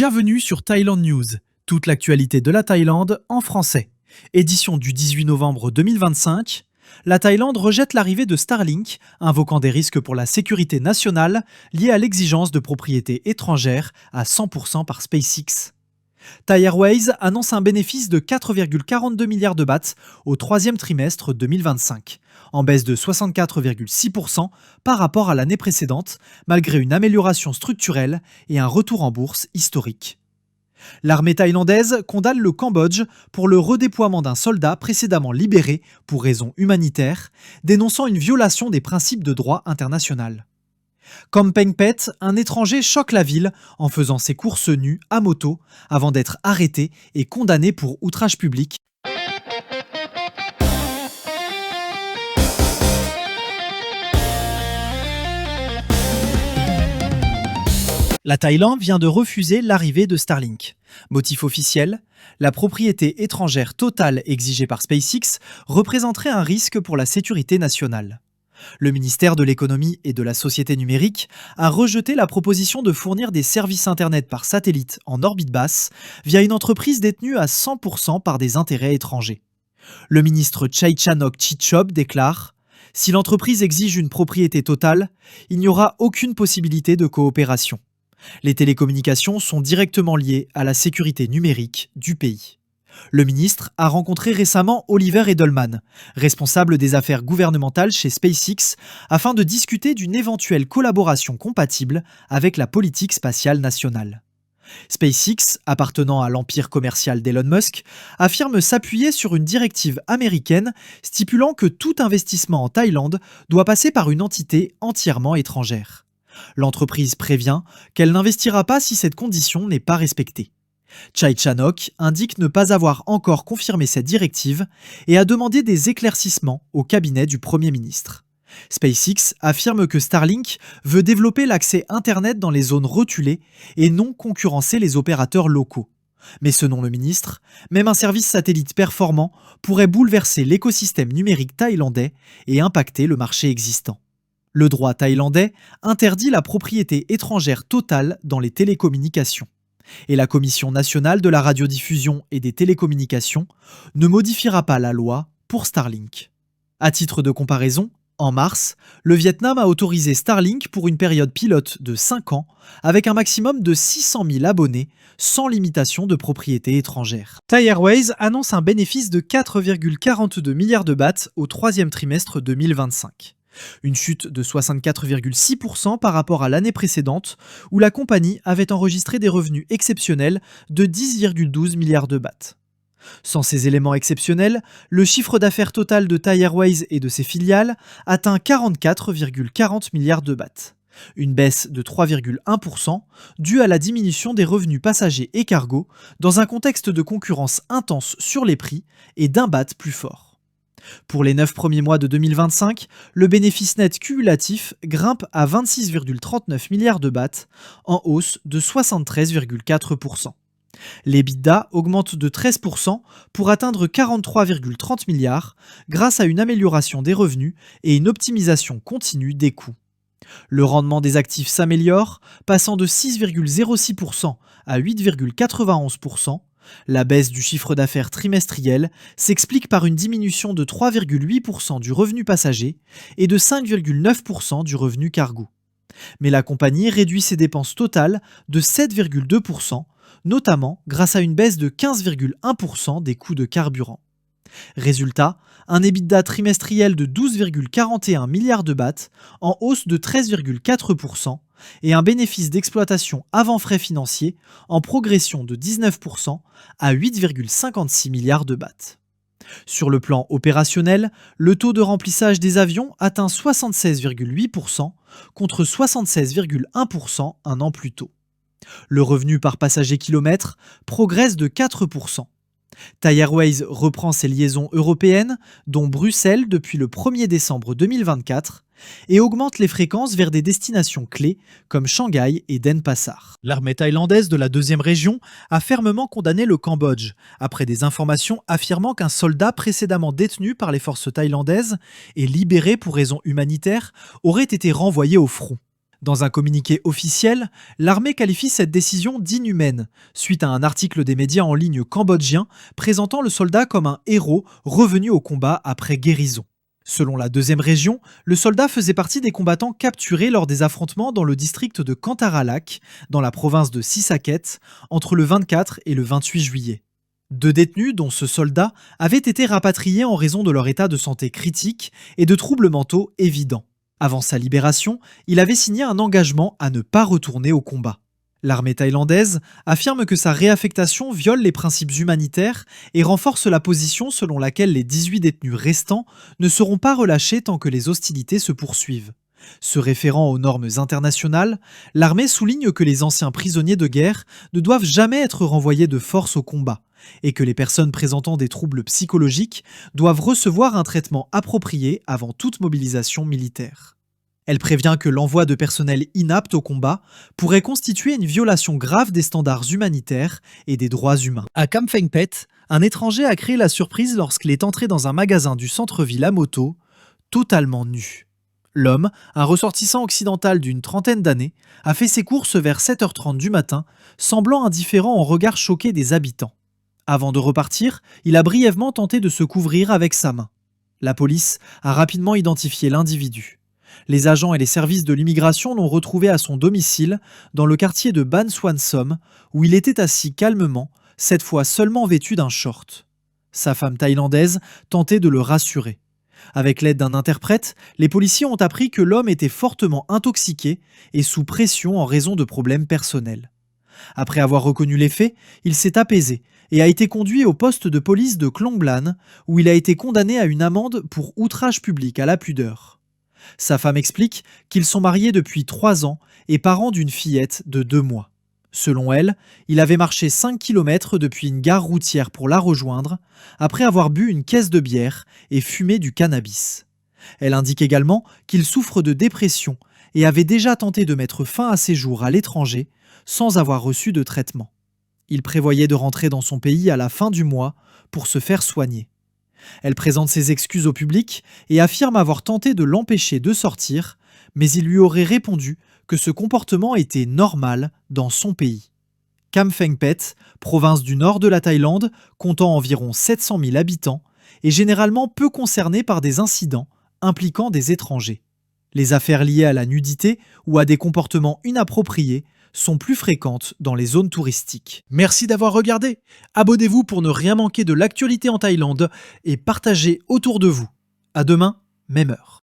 Bienvenue sur Thailand News, toute l'actualité de la Thaïlande en français. Édition du 18 novembre 2025, la Thaïlande rejette l'arrivée de Starlink, invoquant des risques pour la sécurité nationale liés à l'exigence de propriété étrangère à 100% par SpaceX. Thai Airways annonce un bénéfice de 4,42 milliards de bahts au troisième trimestre 2025, en baisse de 64,6% par rapport à l'année précédente, malgré une amélioration structurelle et un retour en bourse historique. L'armée thaïlandaise condamne le Cambodge pour le redéploiement d'un soldat précédemment libéré pour raisons humanitaires, dénonçant une violation des principes de droit international. Kampeng Phet, un étranger choque la ville en faisant ses courses nues à moto avant d'être arrêté et condamné pour outrage public. La Thaïlande vient de refuser l'arrivée de Starlink. Motif officiel, la propriété étrangère totale exigée par SpaceX représenterait un risque pour la sécurité nationale. Le ministère de l'économie et de la société numérique a rejeté la proposition de fournir des services Internet par satellite en orbite basse via une entreprise détenue à 100% par des intérêts étrangers. Le ministre Chaichanock Chitchop déclare « Si l'entreprise exige une propriété totale, il n'y aura aucune possibilité de coopération. Les télécommunications sont directement liées à la sécurité numérique du pays. » Le ministre a rencontré récemment Oliver Edelman, responsable des affaires gouvernementales chez SpaceX, afin de discuter d'une éventuelle collaboration compatible avec la politique spatiale nationale. SpaceX, appartenant à l'empire commercial d'Elon Musk, affirme s'appuyer sur une directive américaine stipulant que tout investissement en Thaïlande doit passer par une entité entièrement étrangère. L'entreprise prévient qu'elle n'investira pas si cette condition n'est pas respectée. Chaichanock indique ne pas avoir encore confirmé cette directive et a demandé des éclaircissements au cabinet du Premier ministre. SpaceX affirme que Starlink veut développer l'accès Internet dans les zones reculées et non concurrencer les opérateurs locaux. Mais selon le ministre, même un service satellite performant pourrait bouleverser l'écosystème numérique thaïlandais et impacter le marché existant. Le droit thaïlandais interdit la propriété étrangère totale dans les télécommunications. Et la Commission nationale de la radiodiffusion et des télécommunications ne modifiera pas la loi pour Starlink. À titre de comparaison, en mars, le Vietnam a autorisé Starlink pour une période pilote de 5 ans avec un maximum de 600 000 abonnés sans limitation de propriété étrangère. Thai Airways annonce un bénéfice de 4,42 milliards de bahts au troisième trimestre 2025. Une chute de 64,6% par rapport à l'année précédente, où la compagnie avait enregistré des revenus exceptionnels de 10,12 milliards de bahts. Sans ces éléments exceptionnels, le chiffre d'affaires total de Thai Airways et de ses filiales atteint 44,40 milliards de bahts. Une baisse de 3,1% due à la diminution des revenus passagers et cargo dans un contexte de concurrence intense sur les prix et d'un baht plus fort. Pour les 9 premiers mois de 2025, le bénéfice net cumulatif grimpe à 26,39 milliards de bahts, en hausse de 73,4%. L'EBITDA augmente de 13% pour atteindre 43,30 milliards grâce à une amélioration des revenus et une optimisation continue des coûts. Le rendement des actifs s'améliore, passant de 6,06% à 8,91%. La baisse du chiffre d'affaires trimestriel s'explique par une diminution de 3,8% du revenu passager et de 5,9% du revenu cargo. Mais la compagnie réduit ses dépenses totales de 7,2%, notamment grâce à une baisse de 15,1% des coûts de carburant. Résultat, un EBITDA trimestriel de 12,41 milliards de bahts, en hausse de 13,4%, et un bénéfice d'exploitation avant frais financiers en progression de 19% à 8,56 milliards de bahts. Sur le plan opérationnel, le taux de remplissage des avions atteint 76,8% contre 76,1% un an plus tôt. Le revenu par passager kilomètre progresse de 4%. Thai Airways reprend ses liaisons européennes, dont Bruxelles depuis le 1er décembre 2024, et augmente les fréquences vers des destinations clés comme Shanghai et Denpasar. L'armée thaïlandaise de la deuxième région a fermement condamné le Cambodge, après des informations affirmant qu'un soldat précédemment détenu par les forces thaïlandaises et libéré pour raisons humanitaires aurait été renvoyé au front. Dans un communiqué officiel, l'armée qualifie cette décision d'inhumaine, suite à un article des médias en ligne cambodgiens présentant le soldat comme un héros revenu au combat après guérison. Selon la deuxième région, le soldat faisait partie des combattants capturés lors des affrontements dans le district de Kantaralak, dans la province de Sisaket, entre le 24 et le 28 juillet. 2 détenus, dont ce soldat, avaient été rapatriés en raison de leur état de santé critique et de troubles mentaux évidents. Avant sa libération, il avait signé un engagement à ne pas retourner au combat. L'armée thaïlandaise affirme que sa réaffectation viole les principes humanitaires et renforce la position selon laquelle les 18 détenus restants ne seront pas relâchés tant que les hostilités se poursuivent. Se référant aux normes internationales, l'armée souligne que les anciens prisonniers de guerre ne doivent jamais être renvoyés de force au combat et que les personnes présentant des troubles psychologiques doivent recevoir un traitement approprié avant toute mobilisation militaire. Elle prévient que l'envoi de personnel inapte au combat pourrait constituer une violation grave des standards humanitaires et des droits humains. À Kamphaengphet, un étranger a créé la surprise lorsqu'il est entré dans un magasin du centre-ville à moto, totalement nu. L'homme, un ressortissant occidental d'une trentaine d'années, a fait ses courses vers 7h30 du matin, semblant indifférent au regard choqué des habitants. Avant de repartir, il a brièvement tenté de se couvrir avec sa main. La police a rapidement identifié l'individu. Les agents et les services de l'immigration l'ont retrouvé à son domicile, dans le quartier de Ban Suan Som, où il était assis calmement, cette fois seulement vêtu d'un short. Sa femme thaïlandaise tentait de le rassurer. Avec l'aide d'un interprète, les policiers ont appris que l'homme était fortement intoxiqué et sous pression en raison de problèmes personnels. Après avoir reconnu les faits, il s'est apaisé et a été conduit au poste de police de Klong Blan, où il a été condamné à une amende pour outrage public à la pudeur. Sa femme explique qu'ils sont mariés depuis 3 ans et parents d'une fillette de 2 mois. Selon elle, il avait marché 5 km depuis une gare routière pour la rejoindre, après avoir bu une caisse de bière et fumé du cannabis. Elle indique également qu'il souffre de dépression et avait déjà tenté de mettre fin à ses jours à l'étranger sans avoir reçu de traitement. Il prévoyait de rentrer dans son pays à la fin du mois pour se faire soigner. Elle présente ses excuses au public et affirme avoir tenté de l'empêcher de sortir, mais il lui aurait répondu que ce comportement était normal dans son pays. Kamphaengphet, province du nord de la Thaïlande, comptant environ 700 000 habitants, est généralement peu concernée par des incidents impliquant des étrangers. Les affaires liées à la nudité ou à des comportements inappropriés sont plus fréquentes dans les zones touristiques. Merci d'avoir regardé. Abonnez-vous pour ne rien manquer de l'actualité en Thaïlande et partagez autour de vous. À demain, même heure.